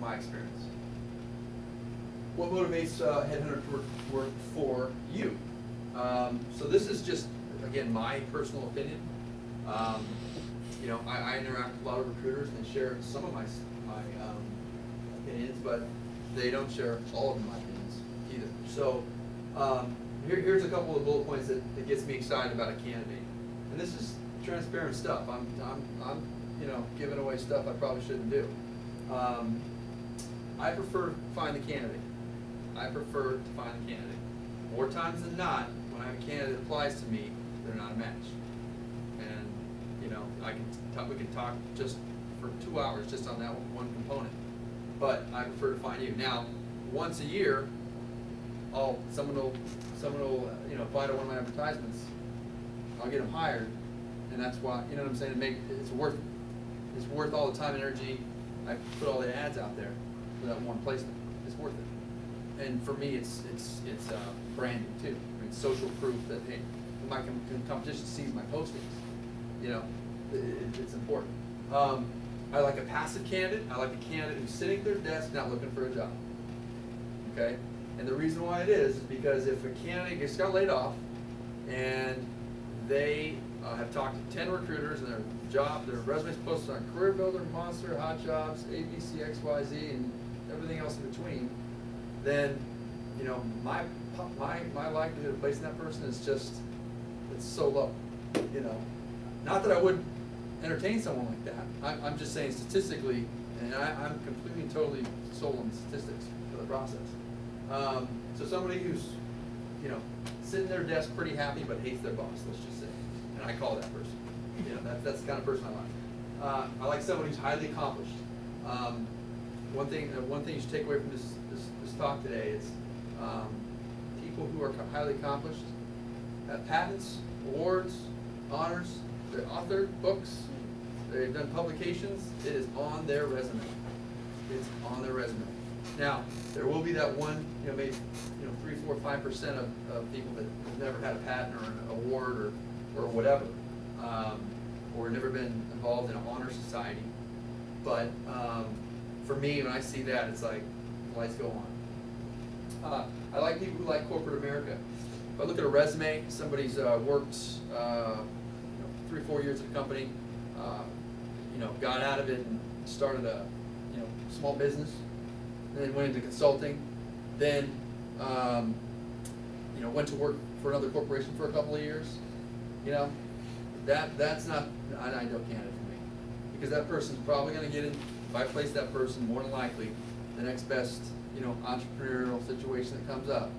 my experience. What motivates Headhunter to work for you? So this is just, again, my personal opinion. You know, I interact with a lot of recruiters and share some of my opinions, but they don't share all of my opinions either. So here's a couple of bullet points that gets me excited about a candidate. And this is transparent stuff. I'm you know, giving away stuff I probably shouldn't do. I prefer to find the candidate. I prefer to find the candidate. More times than not, when I have a candidate that applies to me, they're not a match. And you know, we can talk just for 2 hours just on that one component. But I prefer to find you. Now, once a year, someone will you know, apply to one of my advertisements. I'll get them hired, and that's why, you know what I'm saying. It's worth all the time and energy I put all the ads out there for that one placement. It's worth it. And for me, it's branding too. I mean, social proof that hey, my competition sees my postings. You know, it's important. I like a passive candidate. I like a candidate who's sitting at their desk not looking for a job. Okay, and the reason why it is because if a candidate just got laid off and they have talked to 10 recruiters and their resume's posted on Career Builder, Monster, Hot Jobs, ABC, XYZ, and everything else in between, then you know my likelihood of placing that person is just, it's so low. You know, not that I wouldn't entertain someone like that. I'm just saying statistically, and I'm completely and totally sold on the statistics for the process. So somebody who's, you know, sitting at their desk pretty happy but hates their boss, let's just say, and I call that person. You know, that's the kind of person I like. I like someone who's highly accomplished. One thing you should take away from this talk today is people who are highly accomplished have patents, awards, honors, they've authored books, they've done publications. It is on their resume. It's on their resume. Now, there will be that one, you know, maybe 3, 4, 5% of people that have never had a patent or an award or whatever, or never been involved in an honor society. But for me, when I see that, it's like lights go on. I like people who like corporate America. If I look at a resume, somebody's worked 3, 4 years at a company, you know, got out of it and started a small business, and then went into consulting, then you know, went to work for another corporation for a couple of years. You know, that's not an ideal candidate for me, because that person's probably going to get in. If I place that person, more than likely, the next best entrepreneurial situation that comes up,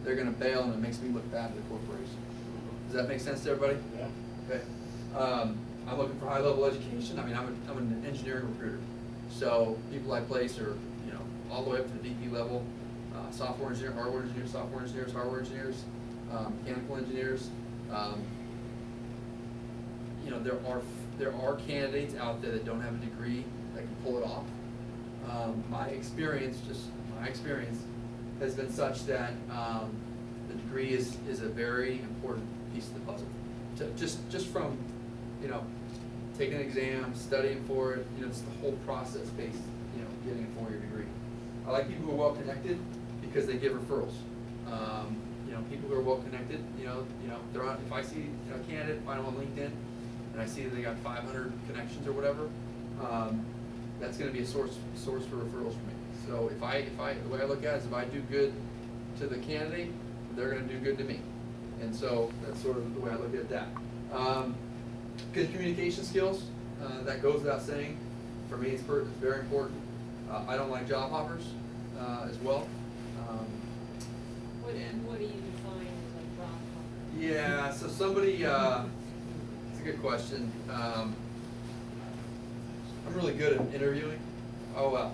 they're going to bail, and it makes me look bad to the corporation. Does that make sense to everybody? Yeah. Okay. I'm looking for high-level education. I mean, I'm an engineering recruiter, so people I place are all the way up to the VP level, software engineer, hardware engineers, software engineers, hardware engineers, mechanical engineers. There are candidates out there that don't have a degree that can pull it off. My experience has been such that the degree is a very important piece of the puzzle. Just from taking an exam, studying for it, it's the whole process based, getting a 4-year degree. I like people who are well connected because they give referrals. People who are well connected, they're on. If I see a candidate, find them on LinkedIn, and I see that they got 500 connections or whatever, that's going to be a source for referrals for me. So the way I look at it is if I do good to the candidate, they're going to do good to me. And so that's sort of the way I look at that. Good communication skills, that goes without saying. For me, it's very important. I don't like job hoppers as well. What do you define as a job hopper? Yeah, so somebody, it's a good question. I'm really good at interviewing. Oh well,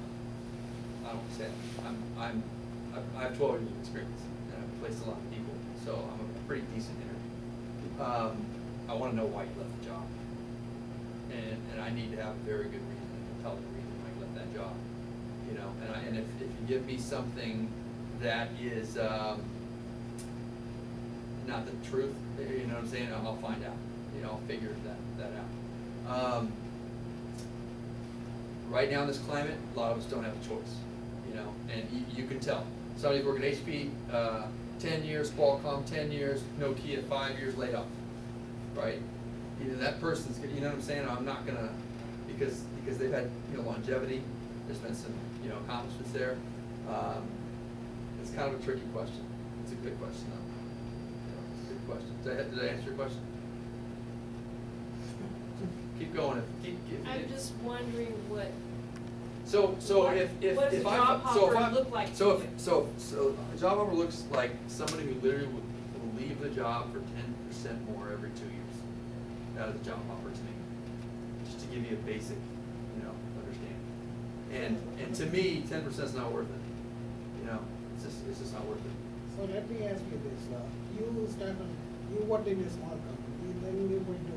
I don't say that. I have 12 years of experience, and I've placed a lot of people, so I'm a pretty decent interviewer. I want to know why you left the job, and I need to have a very good reason to tell the reason why you left that job. And if you give me something that is not the truth, you know what I'm saying, I'll find out. I'll figure that out. right now in this climate, a lot of us don't have a choice, you know, and you can tell. Somebody's working HP, 10 years, Qualcomm, 10 years, Nokia, 5 years laid off, right? Either that person's, you know what I'm saying? I'm not gonna, because they've had, you know, longevity. There's been some, you know, accomplishments there. It's kind of a tricky question. It's a good question, though. You know, it's a good question. Did I answer your question? Keep going. I'm just wondering what. So if what does a job hopper look like to you? So a job hopper looks like somebody who literally will leave the job for 10% more every 2 years. That is a job hopper to me. Just to give you a basic, you know, understanding. And to me, 10% is not worth it. You know, it's just not worth it. So let me ask you this: you worked in a small company, then you went to.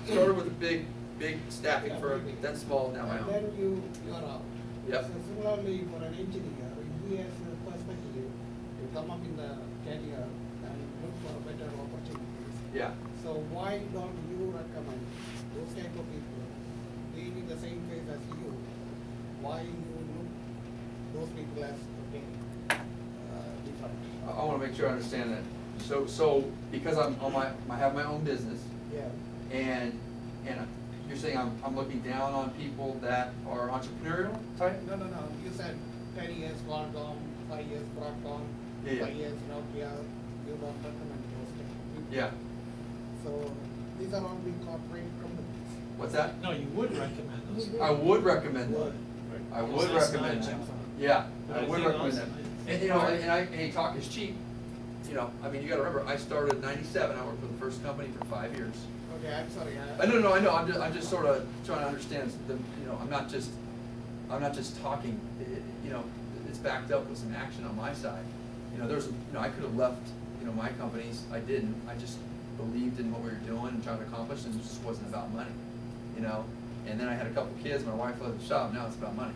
Started with a big staffing firm, then small, now my own. And then you're out. Yep. So similarly, for an engineer, he has a perspective to come up in the career and look for better opportunities. Yeah. So why don't you recommend those type of people being in the same phase as you? Why you look those people as different? I want to make sure I understand that. So because I have my own business. Yeah. And you're saying I'm looking down on people that are entrepreneurial type? No. You said 10 years Qualcomm, 5 years Broadcom, Yeah. 5 years Nokia. You don't recommend those type of people. Yeah. So these are all big corporate companies. What's that? No, you would recommend those. I would recommend them. I Because would that's recommend not a them. job hopper. Yeah, But I I would think recommend also- them. I And think you know, part- and talk is cheap. You know, I mean, you got to remember, I started in '97. I worked for the first company for 5 years. Okay, I'm sorry. No, I know. I'm just sort of trying to understand. You know, I'm not just talking. You know, it's backed up with some action on my side. You know, I could have left. You know, my companies. I didn't. I just believed in what we were doing and trying to accomplish, and it just wasn't about money. You know, and then I had a couple kids. My wife left the shop. Now it's about money.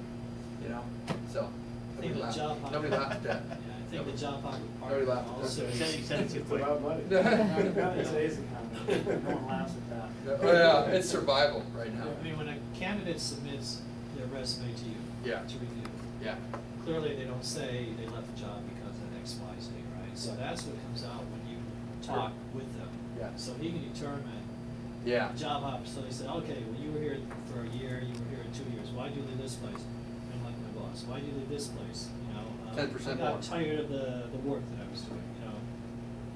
You know, so I think the job hopper. nobody laughed at that. Yeah, I think the job hopper part Nobody laughed at also. that. You said it's It's about money. It's amazing how no one laughs at that. Oh yeah, it's survival right now. I mean, when a candidate submits their resume to you. Yeah. To review. Yeah. Clearly, they don't say they left the job because of X, Y, Z, right? So that's what comes out when you talk with them. Yeah. So he can determine. Yeah. Job hopper, so he said, okay, well, you were here for a year, you were here 2 years, why'd you leave this place? I didn't like my boss, why'd you leave this place, you know? 10% I got more. tired of the work that I was doing, you know?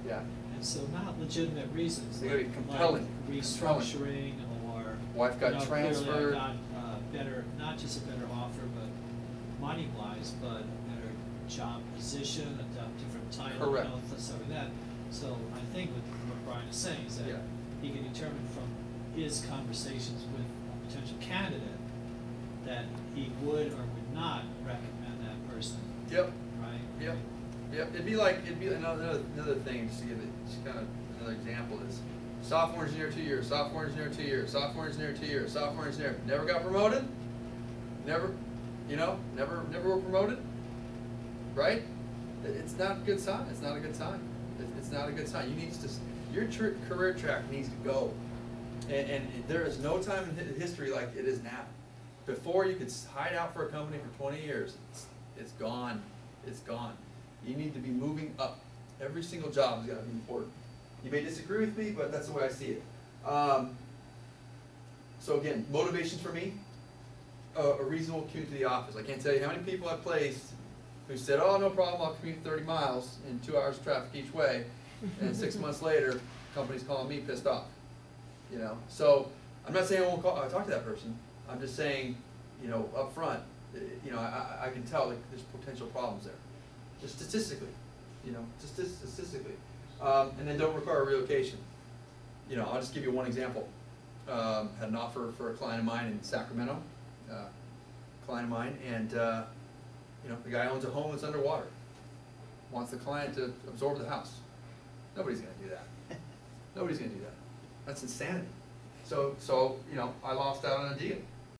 Yeah. And so not legitimate reasons. They gotta be like compelling. restructuring or. Wife got you know, transferred. Clearly I got better, not just a better offer, but money-wise, but a better job position, a different title, Correct. you know, stuff like that. So I think what Brian is saying is that Yeah. he can determine from his conversations with a potential candidate that he would or would not recommend that person, Yep. right? Yep. Yep. It'd be another thing, just to give it, just kind of another example is software engineer 2 years, software engineer 2 years, software engineer 2 years, software engineer, never got promoted, never were promoted, right? It's not a good sign. It's not a good sign. It's not a good sign. Your career track needs to go, and there is no time in history like it is now. Before you could hide out for a company for 20 years, it's gone. It's gone. You need to be moving up. Every single job has got to be important. You may disagree with me, but that's the way I see it. So again, motivations for me, a reasonable commute to the office. I can't tell you how many people I've placed who said, oh, no problem, I'll commute 30 miles in 2 hours of traffic each way, and 6 months later, company's calling me pissed off. You know, so I'm not saying I won't talk to that person. I'm just saying, you know, up front, you know, I can tell that there's potential problems there, just statistically, you know, just statistically, and then don't require relocation. You know, I'll just give you one example. Had an offer for a client of mine in Sacramento, client of mine, and you know, the guy owns a home that's underwater. Wants the client to absorb the house. Nobody's going to do that. Nobody's going to do that. That's insanity. So you know, I lost out on a deal.